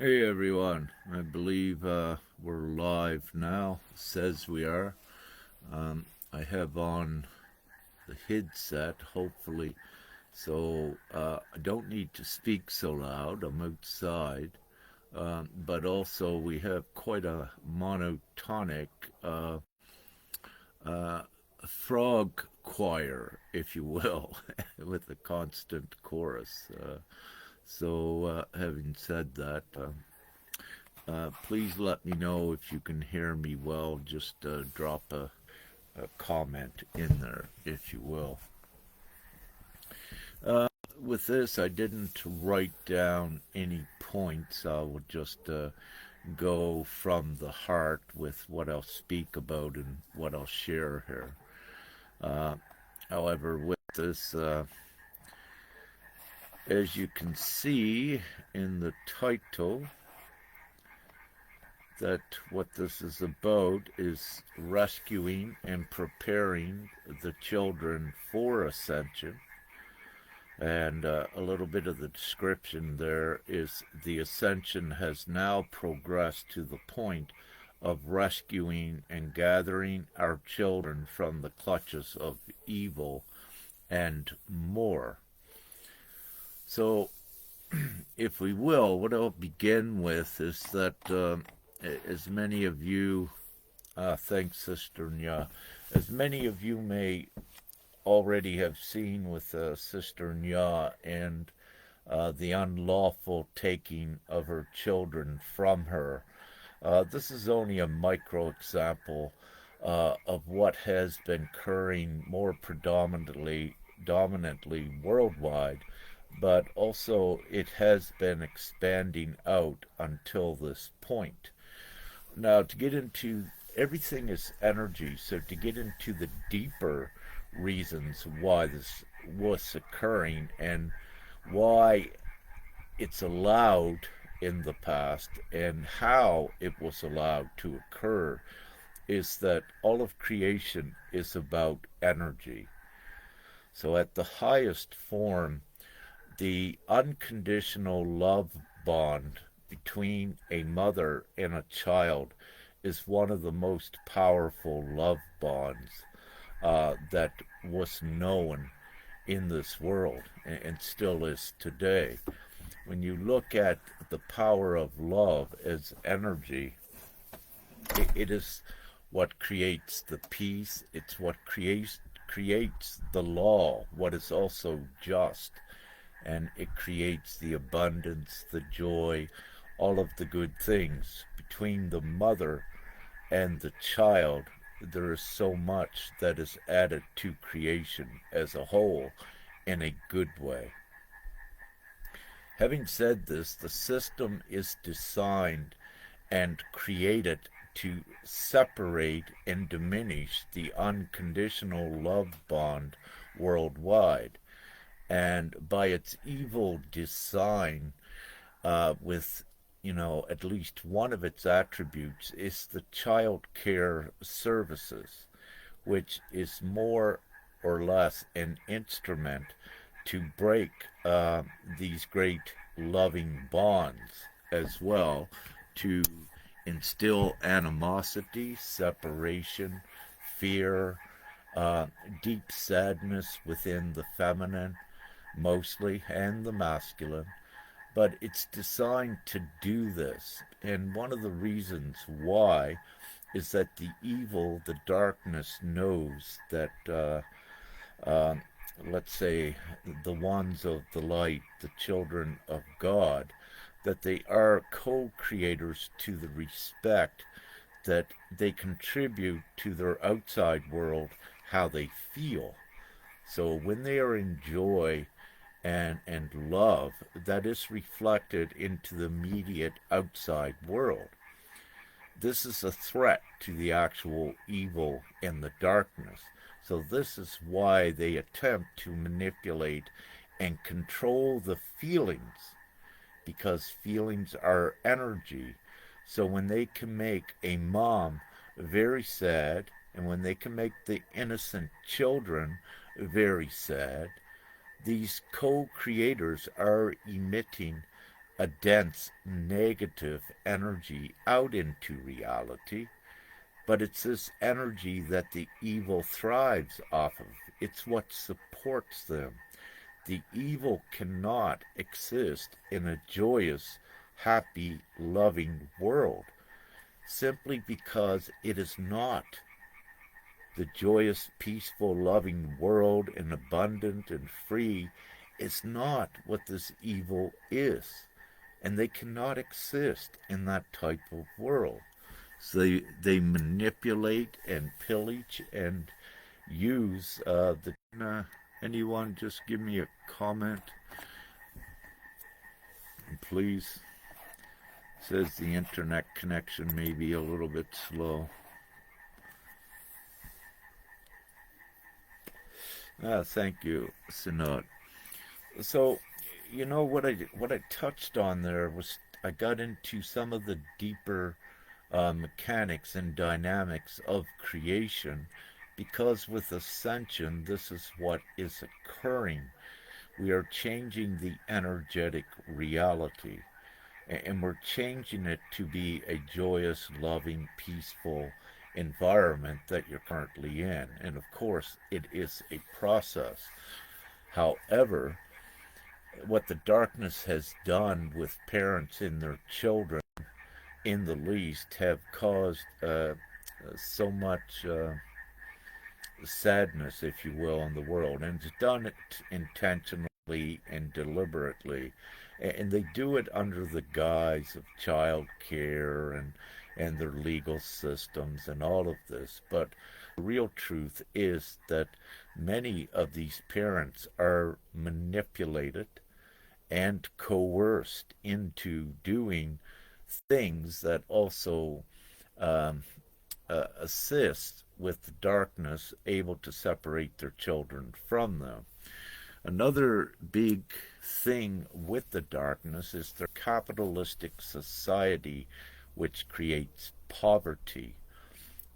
Hey everyone, I believe we're live now. Says we are. I have on the headset, hopefully, so I don't need to speak so loud. I'm outside, but also we have quite a monotonic uh, frog choir, if you will, with a constant chorus. Having said that, please let me know if you can hear me well. Just drop a comment in there, if you will. With this, I didn't write down any points. I will just go from the heart with what I'll speak about and what I'll share here. Uh, However, with this, as you can see in the title, that what this is about is rescuing and preparing the children for Ascension. And a little bit of the description there is the Ascension has now progressed to the point of rescuing and gathering our children from the clutches of evil and more. So, if we will, what I'll begin with is that as many of you, thanks, Sister Nya, as many of you may already have seen with Sister Nya and the unlawful taking of her children from her. This is only a micro example of what has been occurring more dominantly worldwide, but also it has been expanding out until this point. Now, to get into everything is energy, so to get into the deeper reasons why this was occurring and why it's allowed in the past and how it was allowed to occur is that all of creation is about energy. So, at the highest form, the unconditional love bond between a mother and a child is one of the most powerful love bonds that was known in this world and still is today. When you look at the power of love as energy, it is what creates the peace, it's what creates the law, what is also just, and it creates the abundance, the joy, all of the good things. Between the mother and the child, there is so much that is added to creation as a whole in a good way. Having said this, the system is designed and created to separate and diminish the unconditional love bond worldwide. And by its evil design, with at least one of its attributes is the child care services, which is more or less an instrument to break these great loving bonds as well, to instill animosity, separation, fear, uh, deep sadness within the feminine, mostly, and the masculine. But it's designed to do this. And one of the reasons why is that the evil, the darkness, knows that, uh, let's say, the ones of the light, the children of God, that they are co creators to the respect that they contribute to their outside world, how they feel. So when they are in joy and love, that is reflected into the immediate outside world. This is a threat to the actual evil and the darkness. So this is why they attempt to manipulate and control the feelings, because feelings are energy. So when they can make a mom very sad, and when they can make the innocent children very sad, these co creators are emitting a dense negative energy out into reality, but it's this energy that the evil thrives off of. It's what supports them. The evil cannot exist in a joyous, happy, loving world simply because it is not. The joyous, peaceful, loving world and abundant and free is not what this evil is. And they cannot exist in that type of world. So they manipulate and pillage and use the. Anyone just give me a comment, please? It says the internet connection may be a little bit slow. Thank you, Sinod. So, what I touched on there was I got into some of the deeper mechanics and dynamics of creation, because with Ascension, this is what is occurring. We are changing the energetic reality, and we're changing it to be a joyous, loving, peaceful environment that you're currently in. And of course, it is a process. However, what the darkness has done with parents and their children, in the least, have caused so much sadness, if you will, in the world, and it's done it intentionally and deliberately, and they do it under the guise of child care and their legal systems and all of this. But the real truth is that many of these parents are manipulated and coerced into doing things that also um, assist with the darkness, able to separate their children from them. Another big thing with the darkness is their capitalistic society, which creates poverty.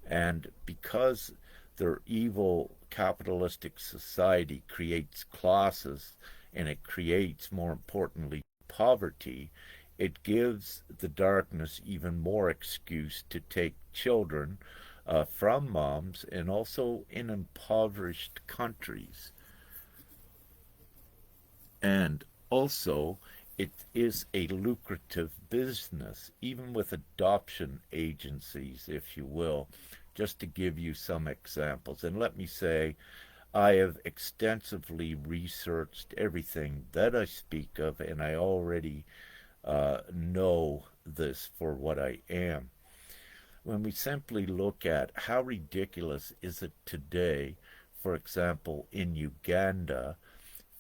And because their evil capitalistic society creates classes, and it creates, more importantly, poverty, it gives the darkness even more excuse to take children from moms, and also in impoverished countries. And also, it is a lucrative business, even with adoption agencies, if you will, just to give you some examples. And let me say, I have extensively researched everything that I speak of, and I already know this for what I am. When we simply look at how ridiculous is it today, for example, in Uganda,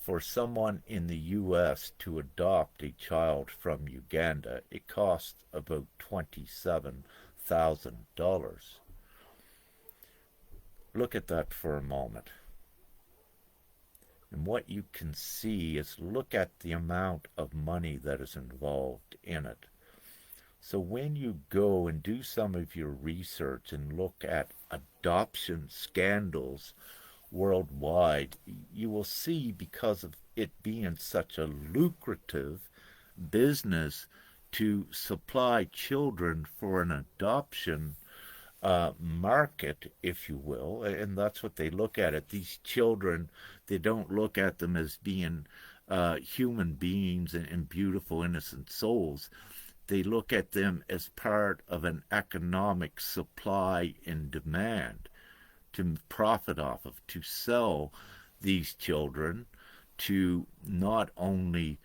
for someone in the U.S. to adopt a child from Uganda, it costs about $27,000. Look at that for a moment. And what you can see is, look at the amount of money that is involved in it. So when you go and do some of your research and look at adoption scandals worldwide, you will see, because of it being such a lucrative business to supply children for an adoption market, if you will, and that's what they look at it. These children, they don't look at them as being human beings and beautiful, innocent souls. They look at them as part of an economic supply and demand to profit off of, to sell these children to not only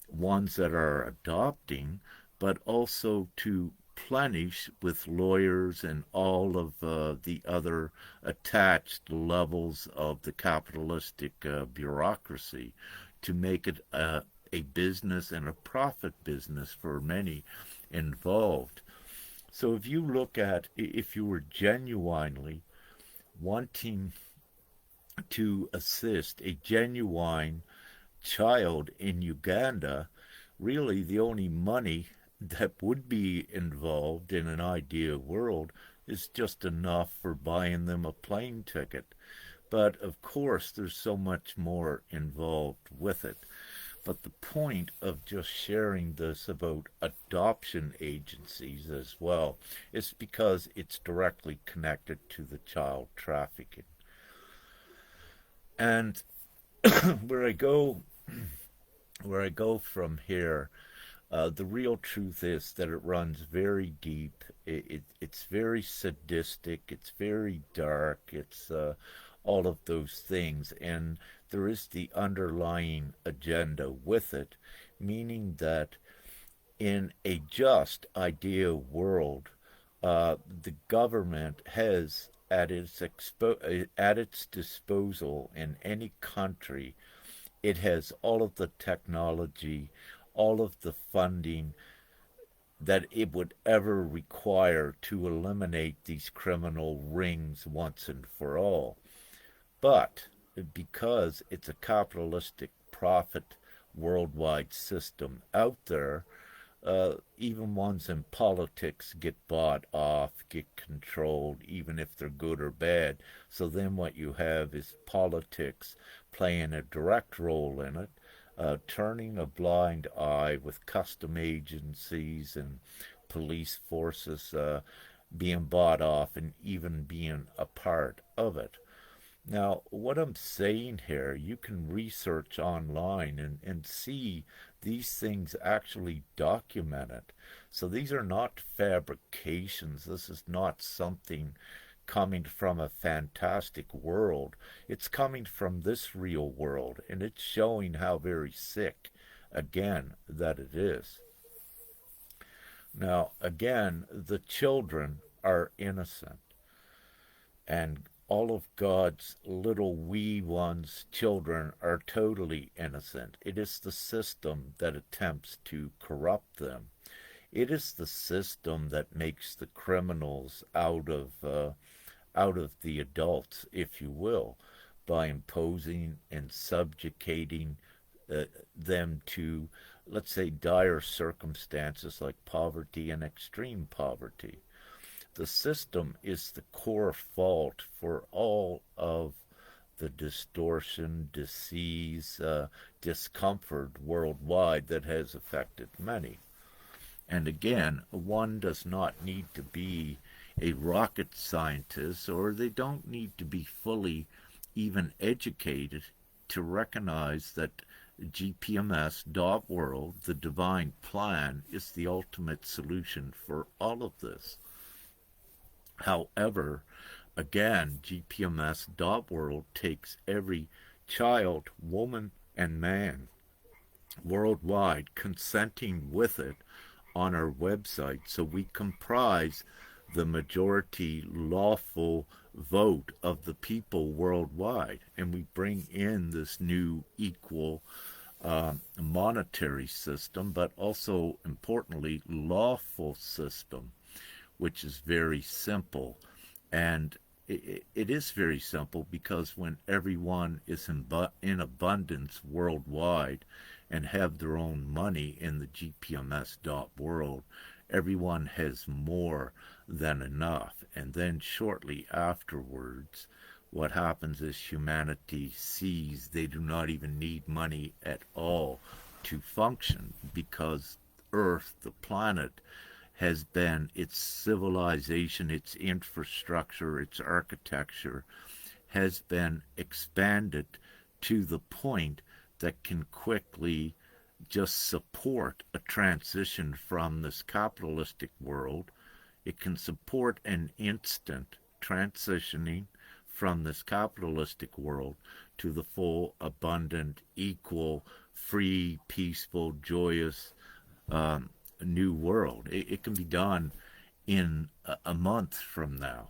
ones that are adopting, but also to plenish with lawyers and all of the other attached levels of the capitalistic bureaucracy, to make it a business and a profit business for many involved. So if you look at, if you were genuinely wanting to assist a genuine child in Uganda, really the only money that would be involved in an ideal world is just enough for buying them a plane ticket. But of course, there's so much more involved with it. But the point of just sharing this about adoption agencies as well is because it's directly connected to the child trafficking. And where I go where I go from here, the real truth is that it runs very deep. It's very sadistic. It's very dark. It's all of those things. And there is the underlying agenda with it, meaning that in a just ideal world, the government has at its disposal in any country, it has all of the technology, all of the funding that it would ever require to eliminate these criminal rings once and for all. But because it's a capitalistic profit worldwide system out there, even ones in politics get bought off, get controlled, even if they're good or bad. So then what you have is politics playing a direct role in it, turning a blind eye with custom agencies and police forces being bought off and even being a part of it. Now, what I'm saying here, you can research online and see these things actually documented. So these are not fabrications. This is not something coming from a fantastic world. It's coming from this real world, and it's showing how very sick, again, that it is. Now, again, the children are innocent, and all of God's little wee ones, children, are totally innocent. It is the system that attempts to corrupt them. It is the system that makes the criminals out of the adults, if you will, by imposing and subjugating them to, let's say, dire circumstances like poverty and extreme poverty. The system is the core fault for all of the distortion, disease, discomfort worldwide that has affected many. And again, one does not need to be a rocket scientist, or they don't need to be fully even educated to recognize that GPMS.world, the divine plan, is the ultimate solution for all of this. However, again, GPMS.world takes every child, woman, and man worldwide consenting with it on our website. So we comprise the majority lawful vote of the people worldwide, and we bring in this new equal monetary system, but also importantly lawful system, which is very simple. And it is very simple because when everyone is in abundance worldwide and have their own money in the GPMS world, everyone has more than enough. And then shortly afterwards, what happens is humanity sees they do not even need money at all to function because Earth, the planet, has been its civilization, its infrastructure, its architecture has been expanded to the point that can quickly just support a transition from this capitalistic world. It can support an instant transitioning from this capitalistic world to the full, abundant, equal, free, peaceful, joyous new world. It can be done in a month from now.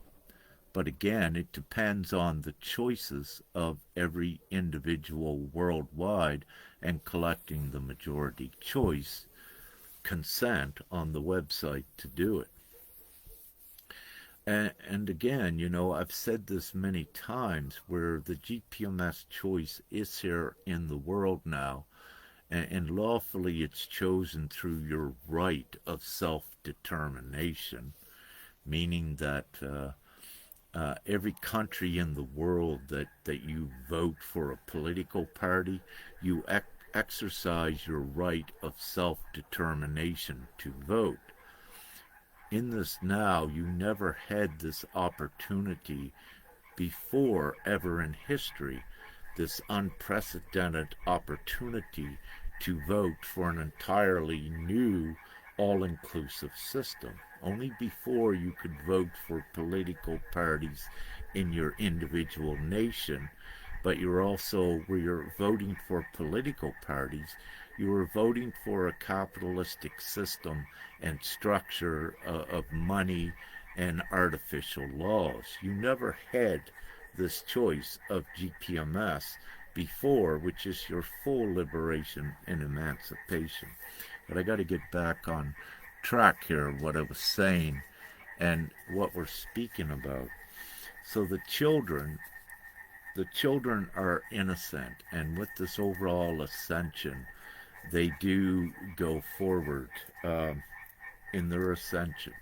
But again, it depends on the choices of every individual worldwide and collecting the majority choice consent on the website to do it. And again, I've said this many times where the GPMS choice is here in the world now, and lawfully it's chosen through your right of self-determination, meaning that every country in the world that you vote for a political party, you exercise your right of self-determination to vote. In this now, you never had this opportunity before ever in history, this unprecedented opportunity to vote for an entirely new, all inclusive system. Only before you could vote for political parties in your individual nation, but you're also, where you're voting for political parties, you were voting for a capitalistic system and structure of money and artificial laws. You never had this choice of GPMS before, which is your full liberation and emancipation. But I got to get back on track here of what I was saying and what we're speaking about. So the children are innocent, and with this overall ascension, they do go forward in their ascension.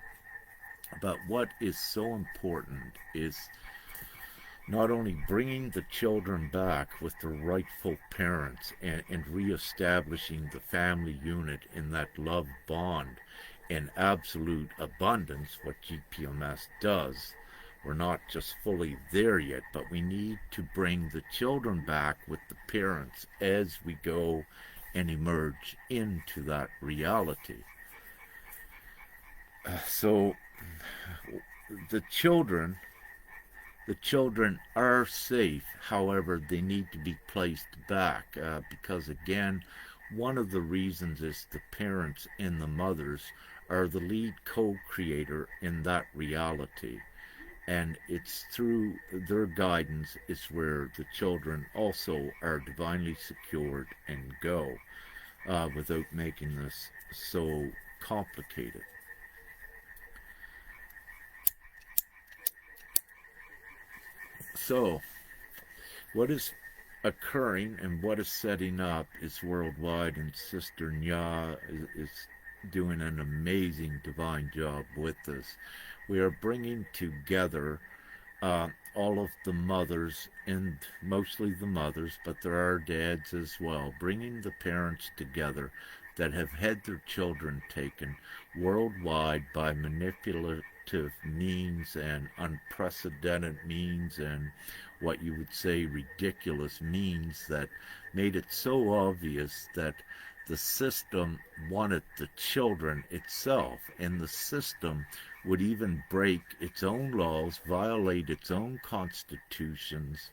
But what is so important is not only bringing the children back with their rightful parents and reestablishing the family unit in that love bond in absolute abundance, what GPMS does. We're not just fully there yet, but we need to bring the children back with the parents as we go and emerge into that reality. So the children the children are safe. However, they need to be placed back because, again, one of the reasons is the parents and the mothers are the lead co-creator in that reality. And it's through their guidance is where the children also are divinely secured and go without making this so complicated. So, what is occurring and what is setting up is worldwide, and Sister Nya is doing an amazing divine job with this. We are bringing together all of the mothers, and mostly the mothers, but there are dads as well, bringing the parents together that have had their children taken worldwide by manipulative means and unprecedented means and what you would say ridiculous means that made it so obvious that the system wanted the children itself, and the system would even break its own laws, violate its own constitutions,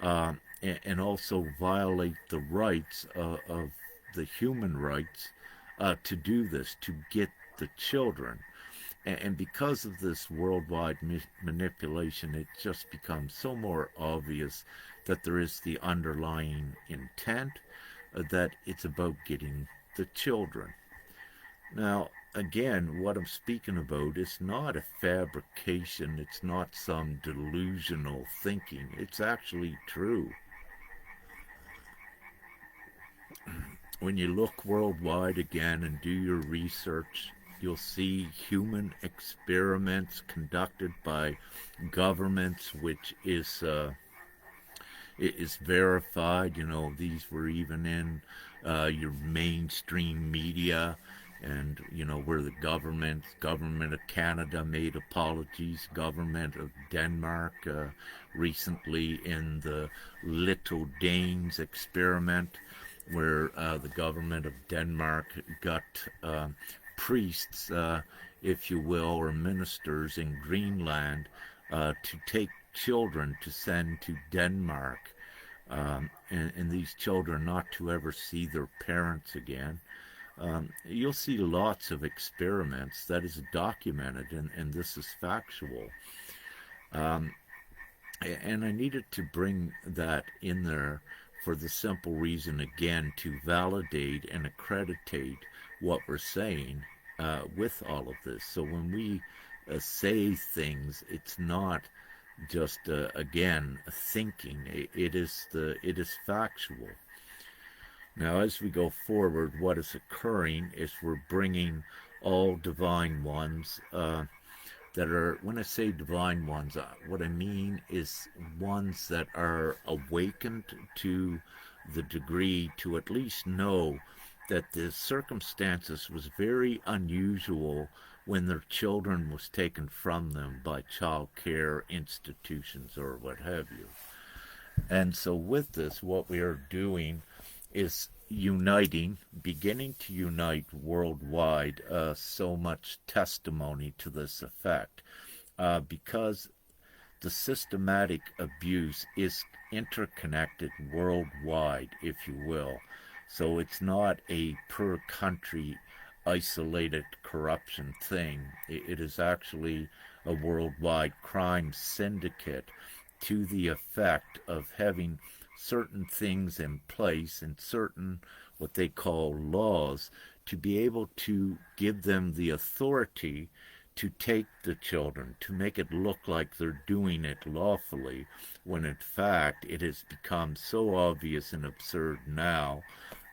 and also violate the rights of the human rights to do this, to get the children. And because of this worldwide manipulation, it just becomes so more obvious that there is the underlying intent that it's about getting the children. Now, again, what I'm speaking about is not a fabrication, it's not some delusional thinking, it's actually true. When you look worldwide again and do your research, you'll see human experiments conducted by governments, which is verified. You know, these were even in your mainstream media, and you know where the government of Canada made apologies, government of Denmark recently in the Little Danes experiment, where the government of Denmark got priests, if you will, or ministers in Greenland to take children to send to Denmark, and these children not to ever see their parents again. You'll see lots of experiments that is documented, and this is factual. And I needed to bring that in there for the simple reason, again, to validate and accreditate what we're saying with all of this. So when we say things, it's not just again thinking. It is factual. Now, as we go forward, what is occurring is we're bringing all divine ones that are, when I say divine ones, what I mean is ones that are awakened to the degree to at least know that the circumstances was very unusual when their children was taken from them by child care institutions or what have you. And so with this, what we are doing is uniting, beginning to unite worldwide, so much testimony to this effect, because the systematic abuse is interconnected worldwide, if you will. So it's not a per country isolated corruption thing. It is actually a worldwide crime syndicate to the effect of having certain things in place and certain what they call laws to be able to give them the authority to take the children, to make it look like they're doing it lawfully, when in fact it has become so obvious and absurd now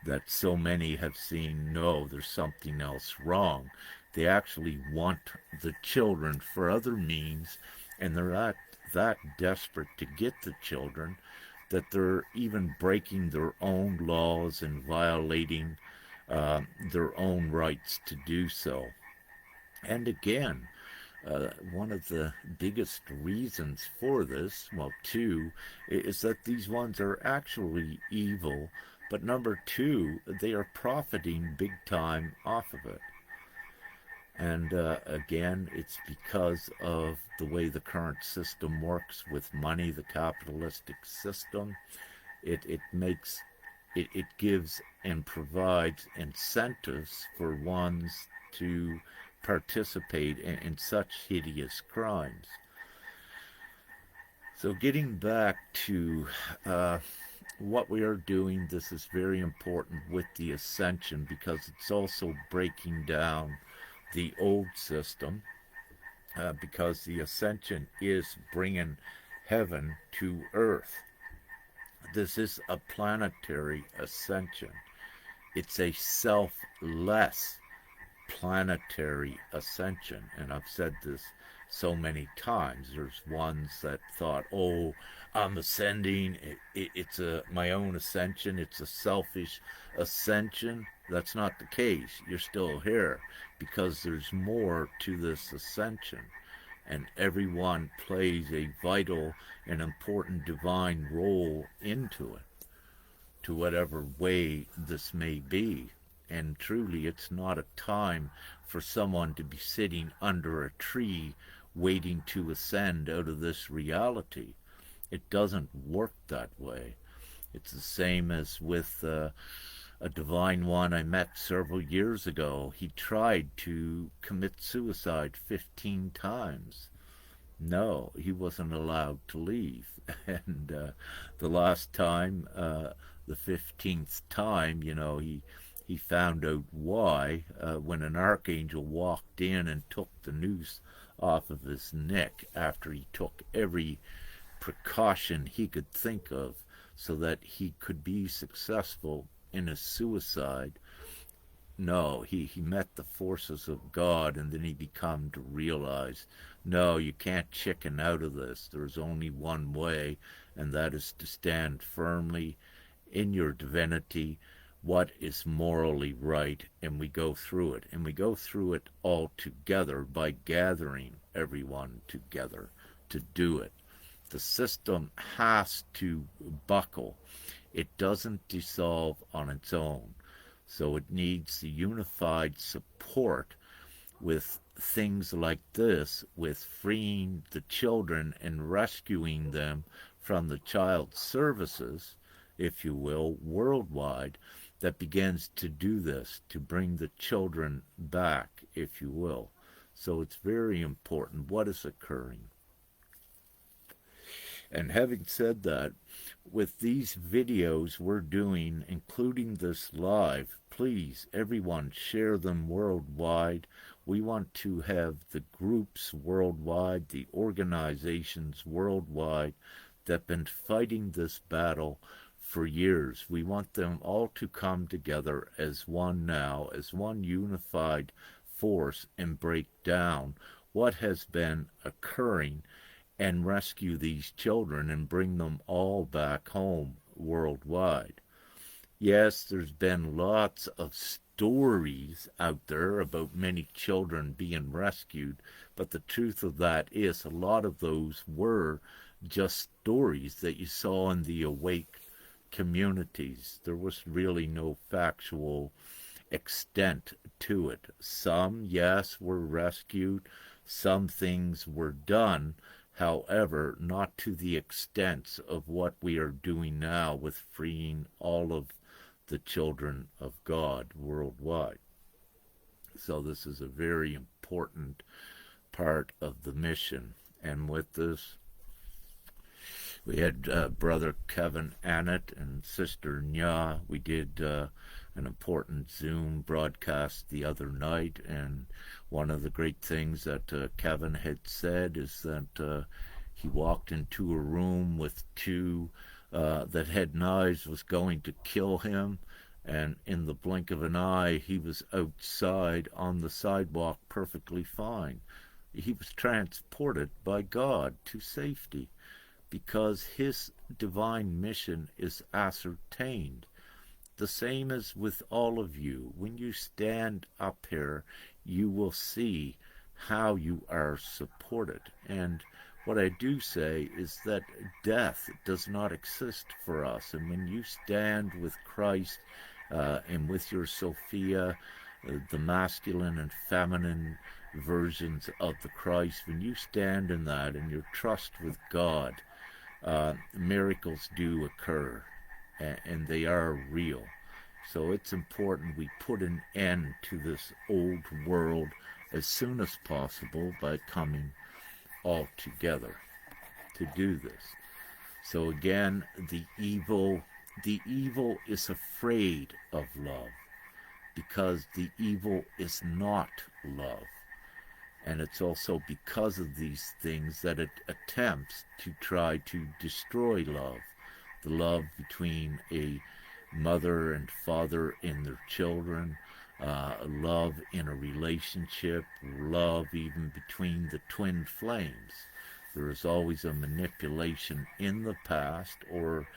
that so many have seen, no, there's something else wrong. They actually want the children for other means, and they're that desperate to get the children that they're even breaking their own laws and violating their own rights to do so. And again, one of the biggest reasons for this, well, two, is that these ones are actually evil, but number two, they are profiting big time off of it. And again, it's because of the way the current system works with money, the capitalistic system. It makes it gives and provides incentives for ones to participate in such hideous crimes. So getting back to what we are doing, this is very important with the Ascension because it's also breaking down the old system, because the Ascension is bringing heaven to earth. This is a planetary ascension. It's a selfless planetary ascension. And I've said this so many times. There's ones that thought, oh, I'm ascending. It's my own ascension. It's a selfish ascension. That's not the case. You're still here because there's more to this ascension. And everyone plays a vital and important divine role into it, to whatever way this may be. And truly, it's not a time for someone to be sitting under a tree waiting to ascend out of this reality. It doesn't work that way. It's the same as with a divine one I met several years ago. He tried to commit suicide 15 times. No, he wasn't allowed to leave. And the last time, the 15th time, he found out why when an archangel walked in and took the noose off of his neck after he took every precaution he could think of so that he could be successful in his suicide. No, he met the forces of God, and then he became to realize, no, you can't chicken out of this. There's only one way, and that is to stand firmly in your divinity, what is morally right, and we go through it. And we go through it all together by gathering everyone together to do it. The system has to buckle. It doesn't dissolve on its own. So it needs the unified support with things like this, with freeing the children and rescuing them from the child services, if you will, worldwide, that begins to do this, to bring the children back, if you will. So it's very important what is occurring. And having said that, with these videos we're doing, including this live, please, everyone, share them worldwide. We want to have the groups worldwide, the organizations worldwide that have been fighting this battle for years. We want them all to come together as one now, as one unified force, and break down what has been occurring and rescue these children and bring them all back home worldwide. Yes, there's been lots of stories out there about many children being rescued, but the truth of that is a lot of those were just stories that you saw in the awake communities. There was really no factual extent to it. Some, yes, were rescued, some things were done, however, not to the extent of what we are doing now with freeing all of the children of God worldwide. So, this is a very important part of the mission. And with this, we had Brother Kevin Annett and Sister Nya. We did an important Zoom broadcast the other night, and one of the great things that Kevin had said is that he walked into a room with two that had knives, was going to kill him, and in the blink of an eye, he was outside on the sidewalk perfectly fine. He was transported by God to safety because his divine mission is ascertained. The same as with all of you. When you stand up here, you will see how you are supported. And what I do say is that death does not exist for us. And when you stand with Christ and with your Sophia, the masculine and feminine versions of the Christ, when you stand in that and your trust with God, miracles do occur, and they are real. So it's important we put an end to this old world as soon as possible by coming all together to do this. So again, the evil is afraid of love because the evil is not love. And it's also because of these things that it attempts to try to destroy love. The love between a mother and father and their children, love in a relationship, love even between the twin flames. There is always a manipulation in the past or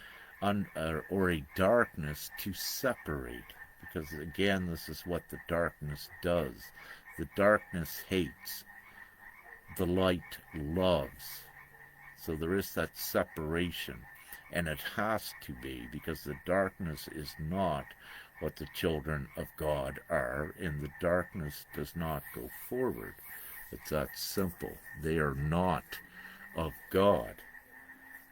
a darkness to separate. Because again, this is what the darkness does. The darkness hates, the light loves. So there is that separation, and it has to be, because the darkness is not what the children of God are, and the darkness does not go forward. It's that simple. They are not of God.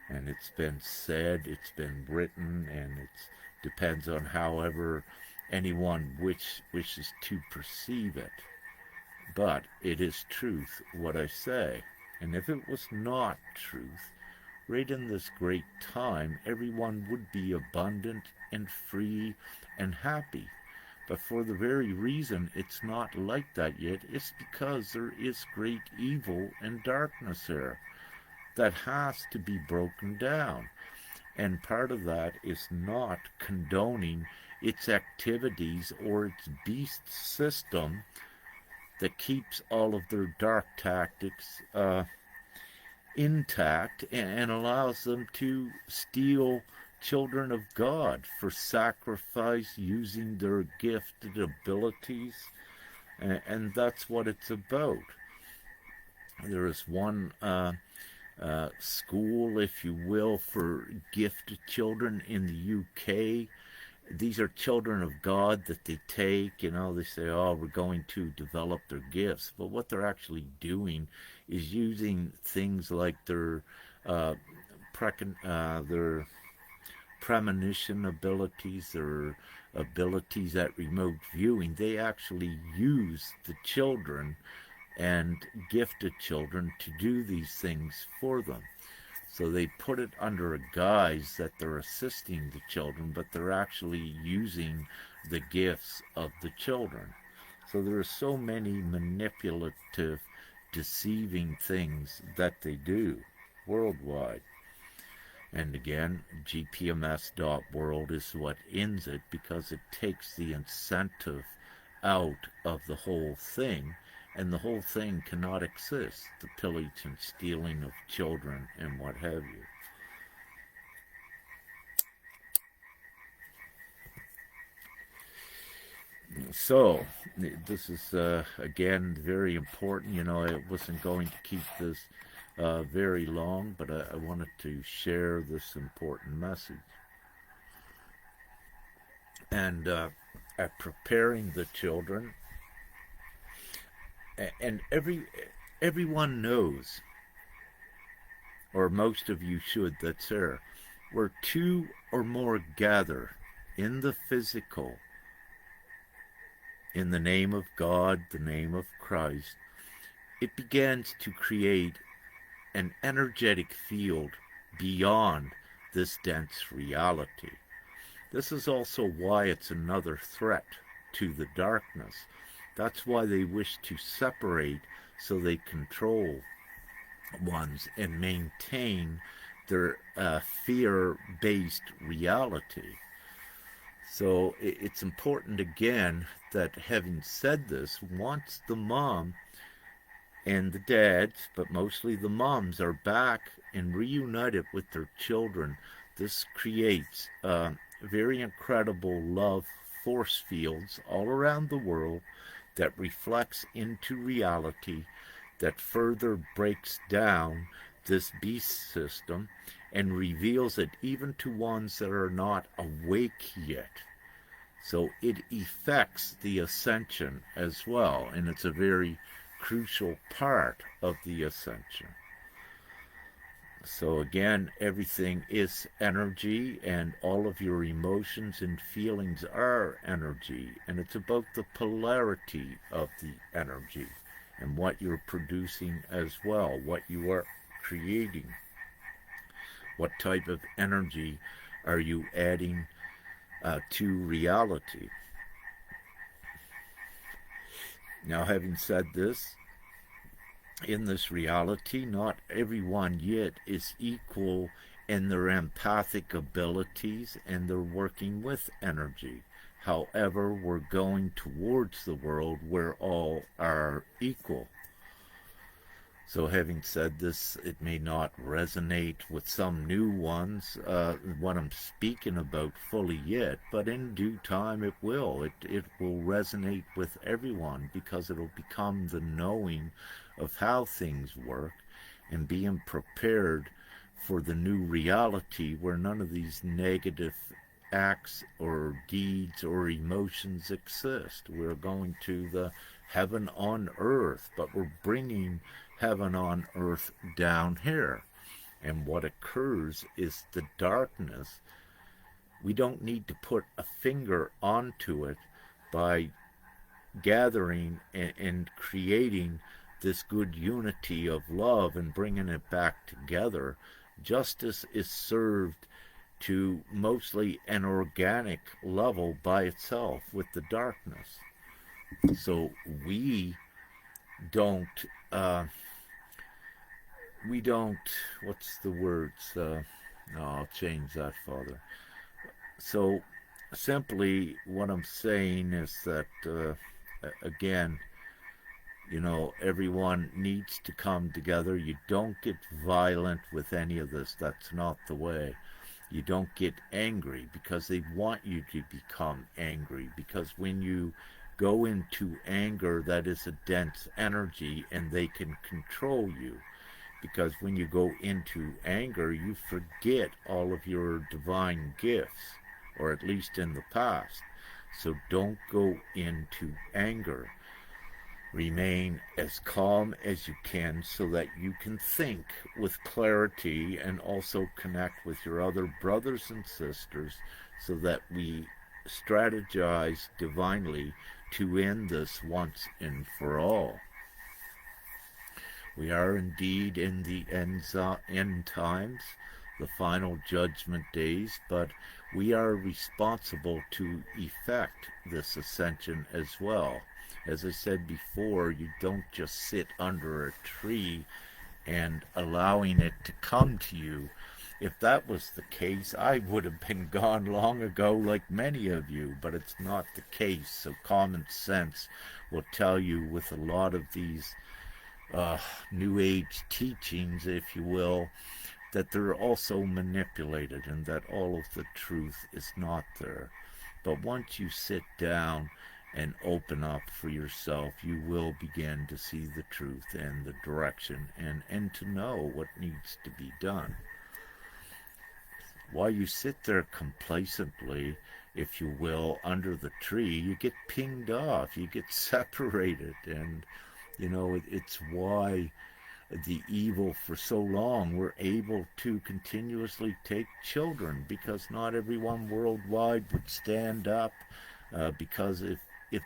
And it's been said, it's been written, and it depends on however anyone wishes to perceive it. But it is truth what I say. And if it was not truth, right in this great time, everyone would be abundant and free and happy. But for the very reason it's not like that yet, it's because there is great evil and darkness there that has to be broken down. And part of that is not condoning its activities or its beast system that keeps all of their dark tactics intact and allows them to steal children of God for sacrifice using their gifted abilities. And that's what it's about. There is one school, if you will, for gifted children in the UK. These are children of God that they take, they say, oh, we're going to develop their gifts. But what they're actually doing is using things like their premonition abilities, their abilities at remote viewing. They actually use the children and gifted children to do these things for them. So they put it under a guise that they're assisting the children, but they're actually using the gifts of the children. So there are so many manipulative, deceiving things that they do worldwide. And again, gpms.world is what ends it, because it takes the incentive out of the whole thing, and the whole thing cannot exist, the pillage and stealing of children and what have you. So, this is again very important. I wasn't going to keep this very long, but I wanted to share this important message. And at preparing the children, and everyone knows, or most of you should, that's there, where two or more gather in the physical, in the name of God, the name of Christ, it begins to create an energetic field beyond this dense reality. This is also why it's another threat to the darkness. That's why they wish to separate, so they control ones and maintain their fear-based reality. So it's important again that, having said this, once the mom and the dads, but mostly the moms, are back and reunited with their children, this creates very incredible love force fields all around the world that reflects into reality, that further breaks down this beast system and reveals it even to ones that are not awake yet. So it affects the ascension as well, and it's a very crucial part of the ascension. So again, everything is energy, and all of your emotions and feelings are energy, and it's about the polarity of the energy and what you're producing as well, what you are creating, what type of energy are you adding to reality. Now, having said this, in this reality, not everyone yet is equal in their empathic abilities, and they're working with energy. However, we're going towards the world where all are equal. So, having said this, it may not resonate with some new ones, what I'm speaking about fully yet, but in due time it will. It will resonate with everyone, because it'll become the knowing of how things work and being prepared for the new reality where none of these negative acts or deeds or emotions exist. We're going to the heaven on earth, but we're bringing heaven on earth down here. And what occurs is the darkness. We don't need to put a finger onto it by gathering and creating this good unity of love and bringing it back together. Justice is served to mostly an organic level by itself with the darkness. So don't uh, we don't, what's the words, no, I'll change that, Father. So simply what I'm saying is that again, everyone needs to come together. You don't get violent with any of this. That's not the way. You don't get angry, because they want you to become angry, because when you go into anger, that is a dense energy and they can control you. Because when you go into anger, you forget all of your divine gifts, or at least in the past. So don't go into anger. Remain as calm as you can, so that you can think with clarity and also connect with your other brothers and sisters, so that we strategize divinely to end this once and for all. We are indeed in the end times, the final judgment days, but we are responsible to effect this ascension as well. As I said before, you don't just sit under a tree and allowing it to come to you. If that was the case, I would have been gone long ago, like many of you, but it's not the case. So common sense will tell you, with a lot of these New Age teachings, if you will, that they're also manipulated, and that all of the truth is not there. But once you sit down and open up for yourself, you will begin to see the truth and the direction, and to know what needs to be done. While you sit there complacently, if you will, under the tree, you get pinged off, you get separated, and it's why the evil for so long were able to continuously take children, because not everyone worldwide would stand up, because if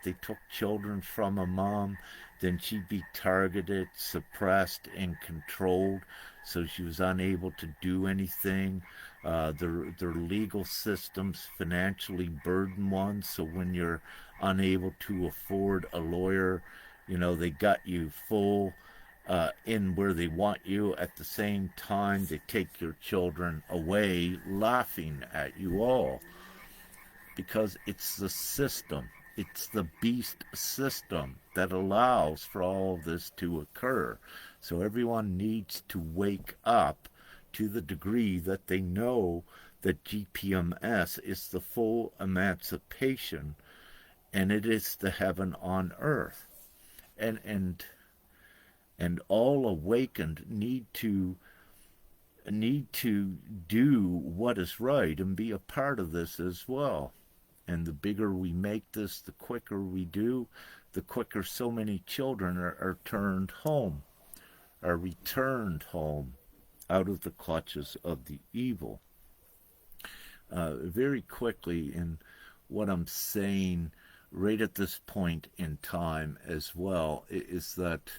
they took children from a mom, then she'd be targeted, suppressed, and controlled, so she was unable to do anything. Their legal systems financially burden one, so when you're unable to afford a lawyer, they got you full in where they want you. At the same time, they take your children away, laughing at you all, because it's the system, it's the beast system that allows for all of this to occur. So everyone needs to wake up to the degree that they know that GPMS is the full emancipation, and it is the heaven on earth. And all awakened need to do what is right and be a part of this as well. And the bigger we make this, the quicker we do, the quicker so many children are turned home, are returned home out of the clutches of the evil. Very quickly, in what I'm saying right at this point in time as well, is that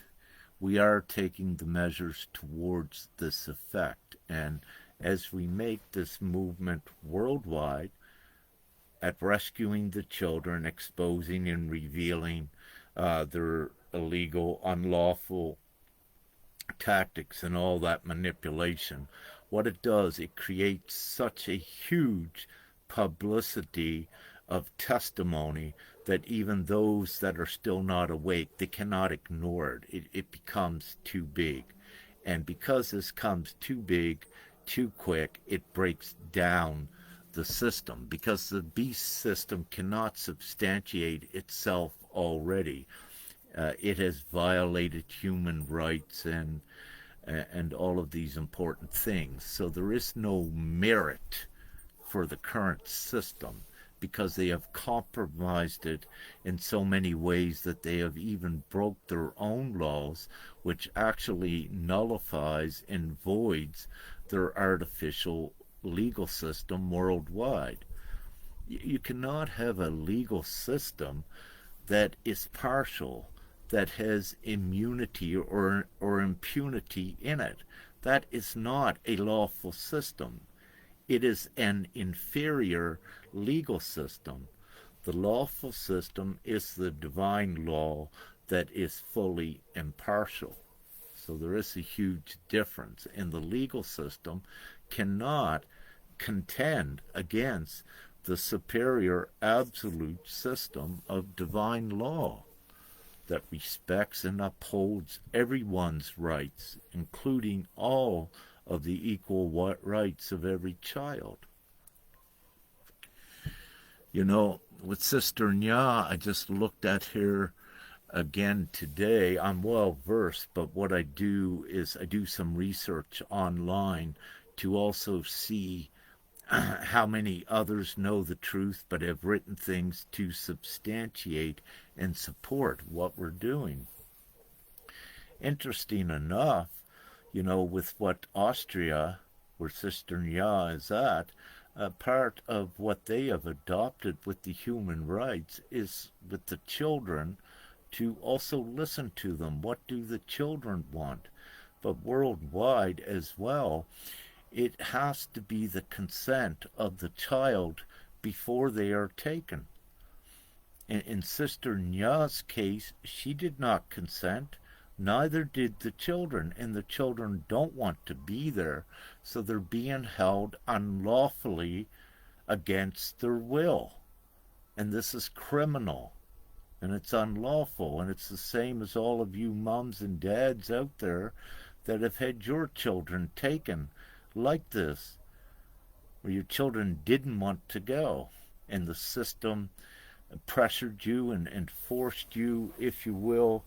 we are taking the measures towards this effect. And as we make this movement worldwide at rescuing the children, exposing and revealing their illegal, unlawful tactics and all that manipulation, what it does, it creates such a huge publicity of testimony that even those that are still not awake, they cannot ignore it. It becomes too big. And because this comes too big, too quick, it breaks down the system, because the beast system cannot substantiate itself already. It has violated human rights and all of these important things. So there is no merit for the current system, because they have compromised it in so many ways that they have even broke their own laws, which actually nullifies and voids their artificial legal system worldwide. You cannot have a legal system that is partial, that has immunity or impunity in it. That is not a lawful system. It is an inferior legal system. The lawful system is the divine law that is fully impartial. So there is a huge difference, and the legal system cannot contend against the superior absolute system of divine law that respects and upholds everyone's rights, including all of the equal rights of every child. With Sister Nya, I just looked at her again today. I'm well versed, but what I do is I do some research online to also see how many others know the truth but have written things to substantiate and support what we're doing. Interesting enough, with what Austria, where Sister Nya is at, part of what they have adopted with the human rights is with the children to also listen to them. What do the children want? But worldwide as well, it has to be the consent of the child before they are taken. In Sister Nya's case, she did not consent. Neither did the children, and the children don't want to be there, so they're being held unlawfully against their will. And this is criminal, and it's unlawful, and it's the same as all of you moms and dads out there that have had your children taken like this, where your children didn't want to go, and the system pressured you and forced you, if you will,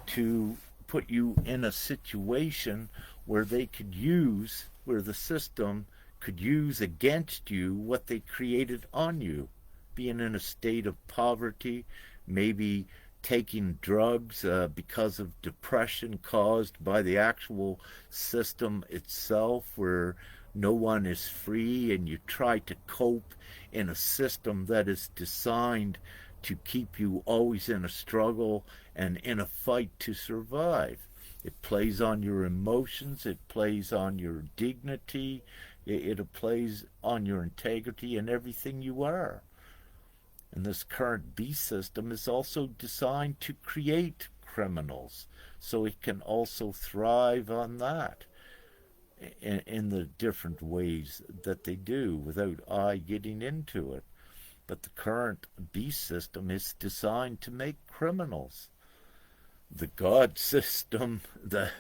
to put you in a situation where they could use, where the system could use against you what they created on you. Being in a state of poverty, maybe taking drugs because of depression caused by the actual system itself, where no one is free and you try to cope in a system that is designed to keep you always in a struggle and in a fight to survive. It plays on your emotions, it plays on your dignity, it plays on your integrity and everything you are. And this current beast system is also designed to create criminals, so it can also thrive on that in the different ways that they do without I getting into it. But the current beast system is designed to make criminals. The God system, the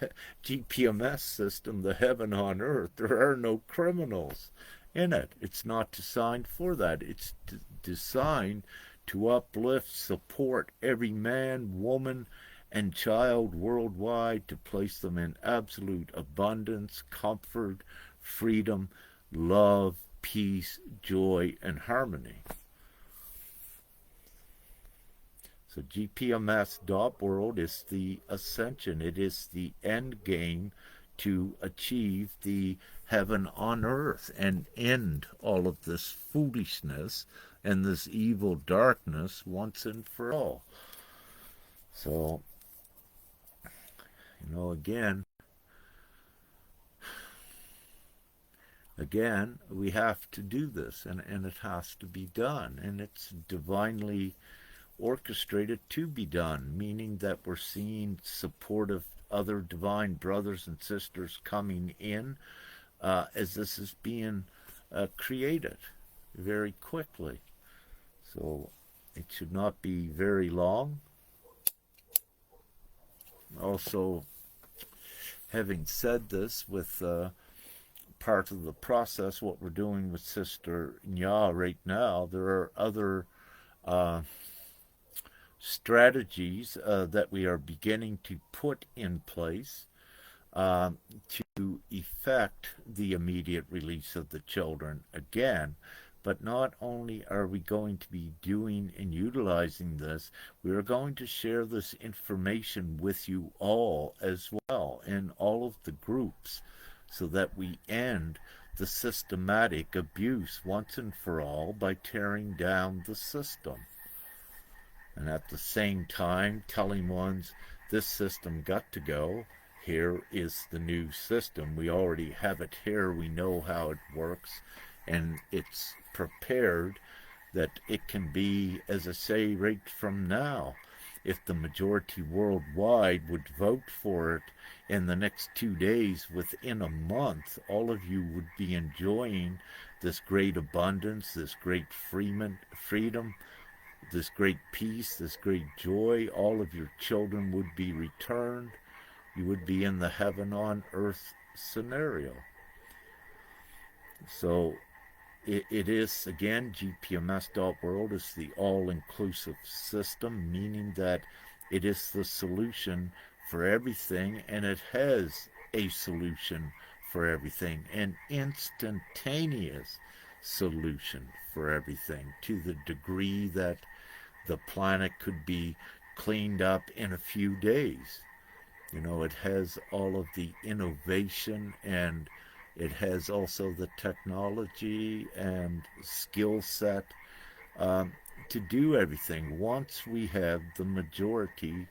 GPMS system, the heaven on earth, there are no criminals in it. It's not designed for that. It's designed to uplift, support every man, woman, and child worldwide, to place them in absolute abundance, comfort, freedom, love, peace, joy, and harmony. So GPMS.world is the ascension. It is the end game to achieve the heaven on earth and end all of this foolishness and this evil darkness once and for all. So, again, we have to do this, and it has to be done, and it's divinely orchestrated to be done, meaning that we're seeing supportive other divine brothers and sisters coming in as this is being created very quickly. So it should not be very long. Also, having said this, with part of the process, what we're doing with Sister Nya right now, there are other strategies that we are beginning to put in place to effect the immediate release of the children again. But not only are we going to be doing and utilizing this, we are going to share this information with you all as well in all of the groups, so that we end the systematic abuse once and for all by tearing down the system. And at the same time telling ones, this system got to go, here is the new system. We already have it here, we know how it works, and it's prepared that it can be, as I say, right from now. If the majority worldwide would vote for it in the next 2 days, within a month, all of you would be enjoying this great abundance, this great freedom, this great peace, this great joy. All of your children would be returned. You would be in the heaven on earth scenario. So it is, again, GPMS.world is the all-inclusive system, meaning that it is the solution for everything, and it has a solution for everything, an instantaneous solution for everything, to the degree that the planet could be cleaned up in a few days. It has all of the innovation, and it has also the technology and skill set to do everything once we have the majority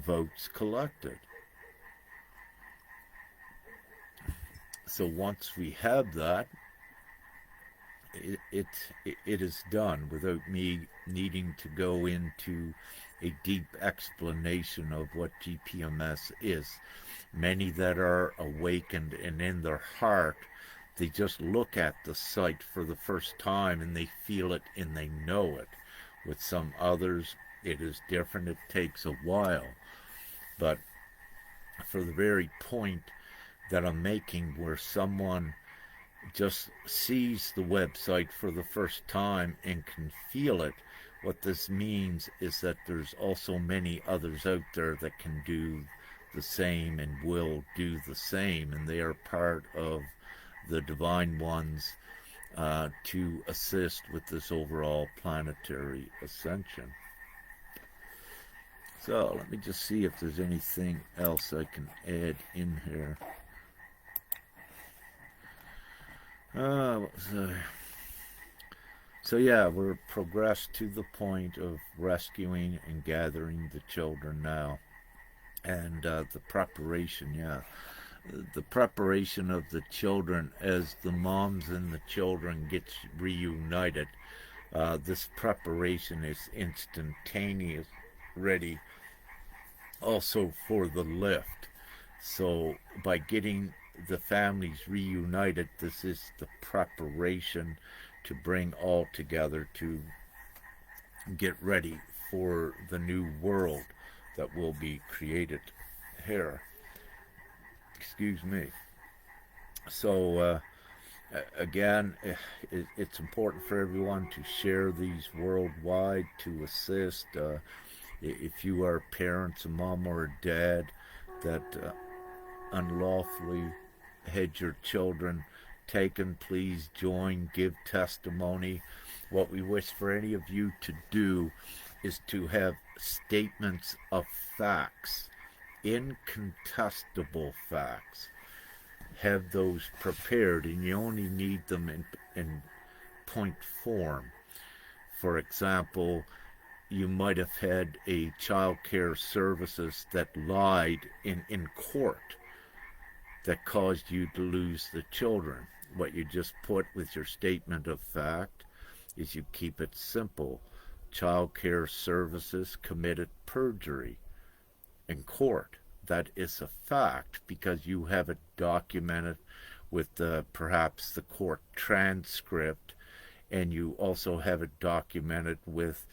votes collected. So once we have that, it is done without me needing to go into a deep explanation of what GPMS is. Many that are awakened and in their heart, they just look at the site for the first time and they feel it and they know it. With some others, it is different. It takes a while. But for the very point that I'm making, where someone just sees the website for the first time and can feel it What this means is that there's also many others out there that can do the same and will do the same, and they are part of the Divine Ones to assist with this overall planetary ascension. So let me just see if there's anything else I can add in here. What was I? So yeah, we're progressed to the point of rescuing and gathering the children now. And the preparation, yeah. The preparation of the children as the moms and the children get reunited. This preparation is instantaneous, ready also for the lift. So by getting the families reunited, this is the preparation to bring all together to get ready for the new world that will be created here. Excuse me. So again, it's important for everyone to share these worldwide to assist. If you are parents, a mom or a dad that unlawfully had your children taken, please join, give testimony. What we wish for any of you to do is to have statements of facts, incontestable facts. Have those prepared, and you only need them in point form. For example, you might have had a child care services that lied in court that caused you to lose the children. What you just put with your statement of fact is you keep it simple. Child care services committed perjury in court. That is a fact because you have it documented with perhaps the court transcript, and you also have it documented with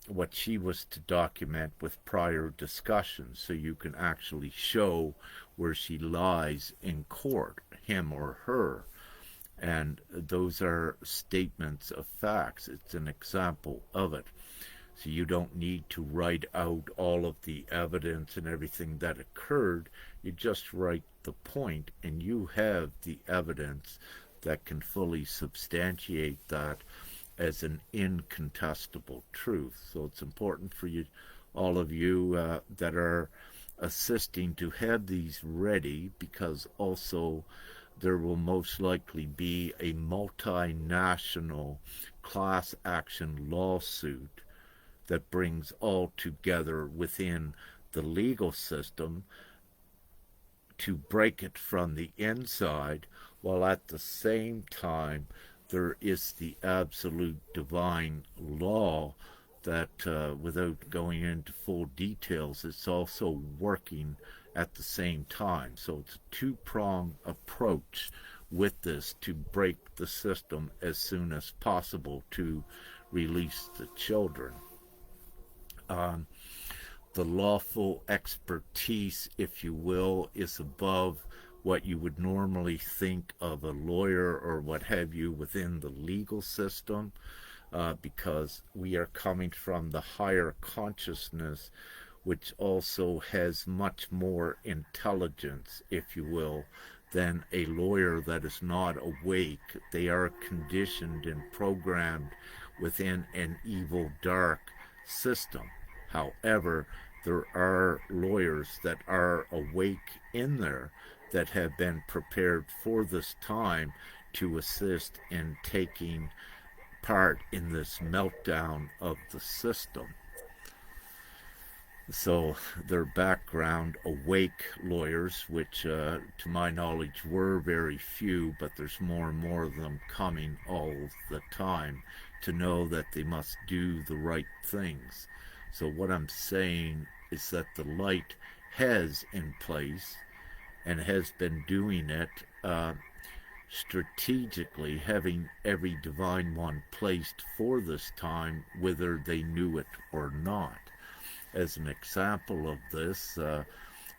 what she was to document with prior discussions, so you can actually show where she lies in court, him or her. And those are statements of facts. It's an example of it. So you don't need to write out all of the evidence and everything that occurred. You just write the point, and you have the evidence that can fully substantiate that as an incontestable truth. So it's important for you, all of you that are assisting, to have these ready, because also there will most likely be a multinational class action lawsuit that brings all together within the legal system to break it from the inside, while at the same time there is the absolute divine law that, without going into full details, it's also working at the same time. So it's a two-pronged approach with this to break the system as soon as possible to release the children. The lawful expertise, if you will, is above what you would normally think of a lawyer or what have you within the legal system, because we are coming from the higher consciousness, which also has much more intelligence, if you will, than a lawyer that is not awake. They are conditioned and programmed within an evil, dark system. However, there are lawyers that are awake in there that have been prepared for this time to assist in taking part in this meltdown of the system. So their background, awake lawyers, which to my knowledge were very few, but there's more and more of them coming all the time, to know that they must do the right things. So what I'm saying is that the light has in place and has been doing it strategically, having every divine one placed for this time, whether they knew it or not. As an example of this,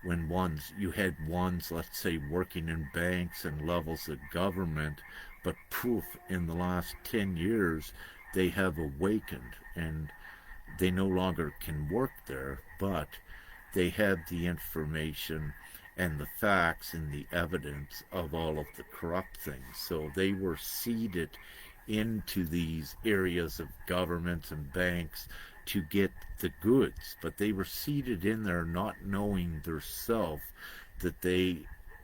when you had ones, let's say, working in banks and levels of government, but poof, in the last 10 years, they have awakened, and they no longer can work there, but they have the information and the facts and the evidence of all of the corrupt things. So they were seeded into these areas of governments and banks to get the goods, but they were seated in there not knowing theirself that they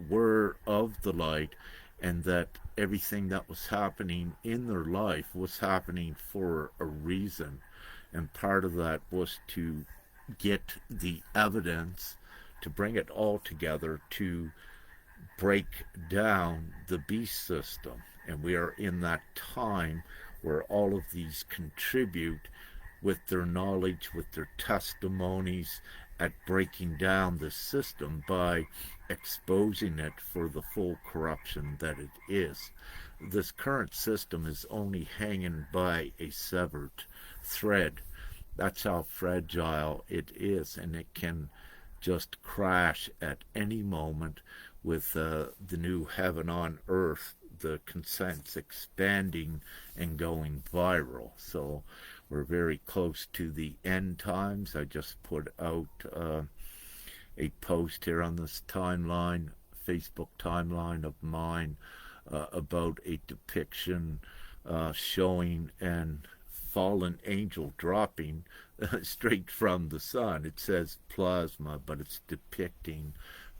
were of the light, and that everything that was happening in their life was happening for a reason. And part of that was to get the evidence, to bring it all together, to break down the beast system. And we are in that time where all of these contribute with their knowledge, with their testimonies, at breaking down the system by exposing it for the full corruption that it is. This current system is only hanging by a severed thread. That's how fragile it is, and it can just crash at any moment with the new heaven on earth, the consents expanding and going viral. So we're very close to the end times. I just put out a post here on this timeline, Facebook timeline of mine, about a depiction showing an fallen angel dropping straight from the sun. It says plasma, but it's depicting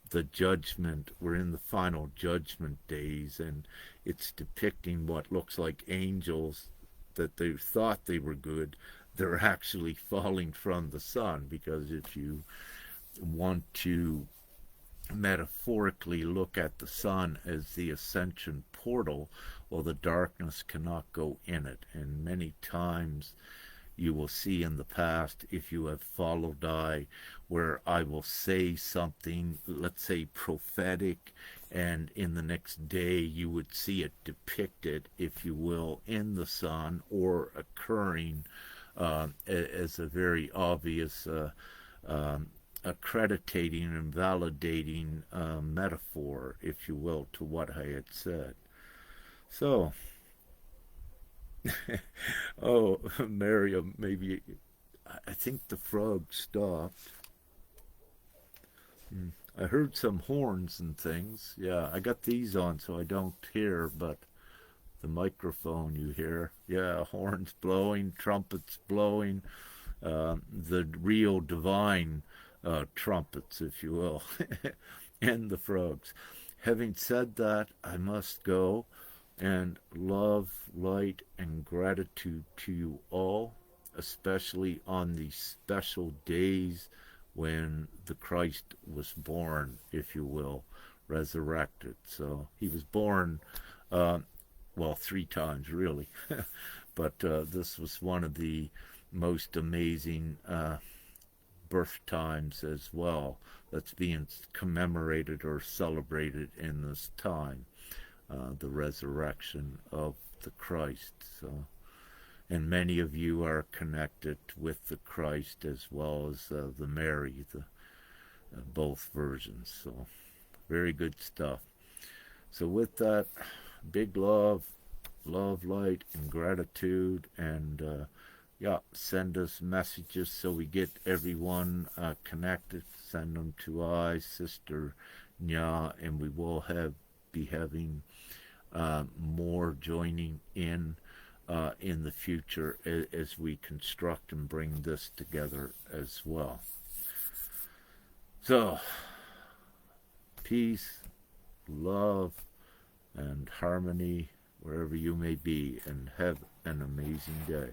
the judgment. We're in the final judgment days, and it's depicting what looks like angels that they thought they were good. They're actually falling from the sun, because if you want to metaphorically look at the sun as the ascension portal, well, the darkness cannot go in it. And many times you will see in the past, if you have followed where I will say something, let's say prophetic, and in the next day you would see it depicted, if you will, in the sun, or occurring as a very obvious accrediting and validating metaphor, if you will, to what I had said. So, oh, Miriam, maybe, I think the frog stopped. I heard some horns and things. Yeah, I got these on so I don't hear, but the microphone you hear. Yeah, horns blowing, trumpets blowing, the real divine trumpets, if you will, and the frogs. Having said that, I must go, and love, light, and gratitude to you all, especially on these special days when the Christ was born, if you will, resurrected. So he was born, well, 3 times really, but this was one of the most amazing birth times as well that's being commemorated or celebrated in this time, the resurrection of the Christ. So, and many of you are connected with the Christ as well as the Mary, the both versions. So very good stuff. So with that, big love, light, and gratitude, and yeah, send us messages so we get everyone connected. Send them to I, Sister Nya, and we will be having more joining in the future as we construct and bring this together as well. So, peace, love, and harmony wherever you may be, and have an amazing day.